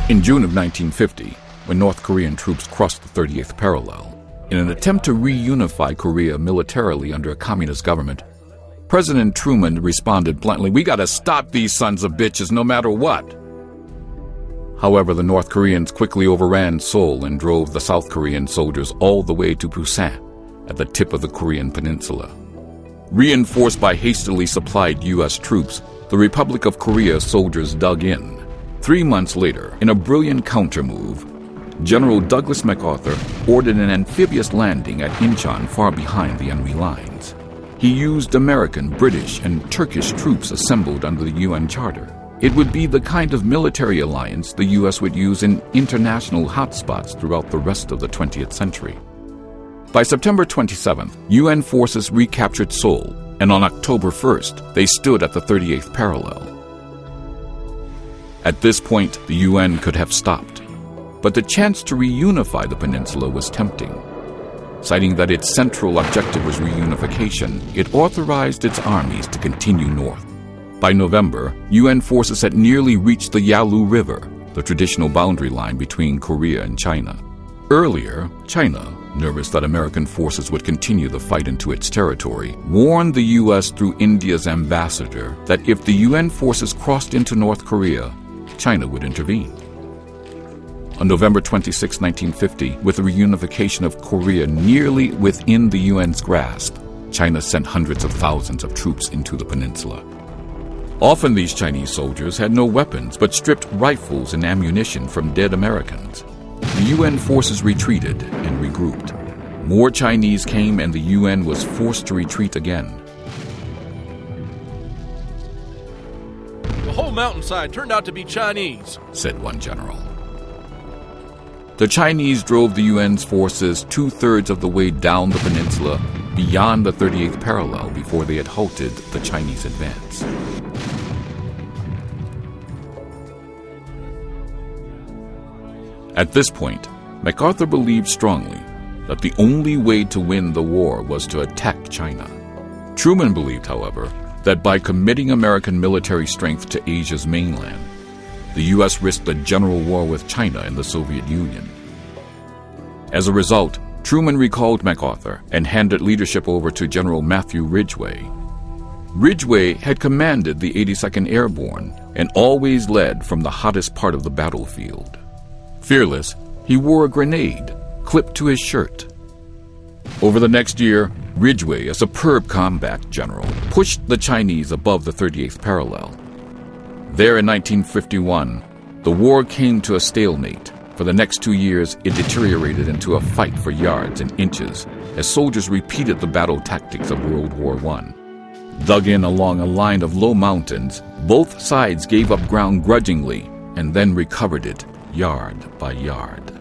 In June of 1950, when North Korean troops crossed the 38th parallel, in an attempt to reunify Korea militarily under a communist government, President Truman responded bluntly, "We gotta stop these sons of bitches no matter what." However, the North Koreans quickly overran Seoul and drove the South Korean soldiers all the way to Busan, at the tip of the Korean peninsula. Reinforced by hastily supplied U.S. troops, the Republic of Korea soldiers dug in. 3 months later, in a brilliant countermove, General Douglas MacArthur ordered an amphibious landing at Incheon far behind the enemy lines. He used American, British, and Turkish troops assembled under the UN Charter. It would be the kind of military alliance the U.S. would use in international hotspots throughout the rest of the 20th century. By September 27th, UN forces recaptured Seoul, and on October 1st, they stood at the 38th parallel. At this point, the UN could have stopped, but the chance to reunify the peninsula was tempting. Citing that its central objective was reunification, it authorized its armies to continue north. By November, UN forces had nearly reached the Yalu River, the traditional boundary line between Korea and China. Earlier, China, nervous that American forces would continue the fight into its territory, warned the U.S. through India's ambassador that if the UN forces crossed into North Korea, China would intervene. On November 26, 1950, with the reunification of Korea nearly within the UN's grasp, China sent hundreds of thousands of troops into the peninsula. Often these Chinese soldiers had no weapons but stripped rifles and ammunition from dead Americans. The UN forces retreated and regrouped. More Chinese came and the UN was forced to retreat again. The whole mountainside turned out to be Chinese, said one general. The Chinese drove the UN's forces 2/3 of the way down the peninsula beyond the 38th parallel before they had halted the Chinese advance. At this point, MacArthur believed strongly that the only way to win the war was to attack China. Truman believed, however, that by committing American military strength to Asia's mainland, the U.S. risked a general war with China and the Soviet Union. As a result, Truman recalled MacArthur and handed leadership over to General Matthew Ridgway. Ridgway had commanded the 82nd Airborne and always led from the hottest part of the battlefield. Fearless, he wore a grenade clipped to his shirt. Over the next year, Ridgway, a superb combat general, pushed the Chinese above the 38th parallel. There in 1951, the war came to a stalemate. For the next 2 years, it deteriorated into a fight for yards and inches as soldiers repeated the battle tactics of World War I. Dug in along a line of low mountains, both sides gave up ground grudgingly and then recovered it yard by yard.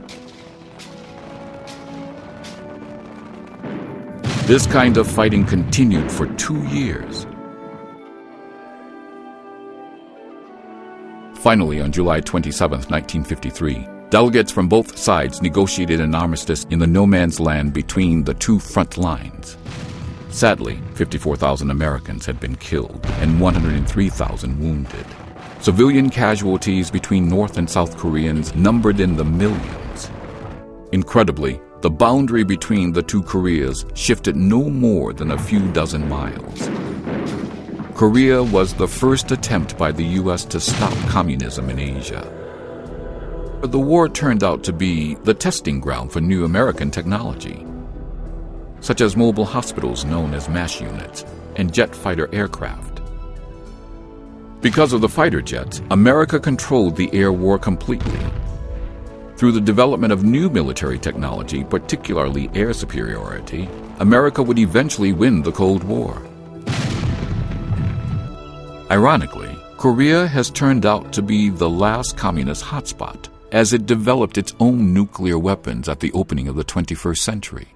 This kind of fighting continued for 2 years. Finally, on July 27, 1953, delegates from both sides negotiated an armistice in the no-man's land between the two front lines. Sadly, 54,000 Americans had been killed and 103,000 wounded. Civilian casualties between North and South Koreans numbered in the millions. Incredibly, the boundary between the two Koreas shifted no more than a few dozen miles. Korea was the first attempt by the U.S. to stop communism in Asia. The war turned out to be the testing ground for new American technology, such as mobile hospitals known as MASH units and jet fighter aircraft. Because of the fighter jets, America controlled the air war completely. Through the development of new military technology, particularly air superiority, America would eventually win the Cold War. Ironically, Korea has turned out to be the last communist hotspot, as it developed its own nuclear weapons at the opening of the 21st century.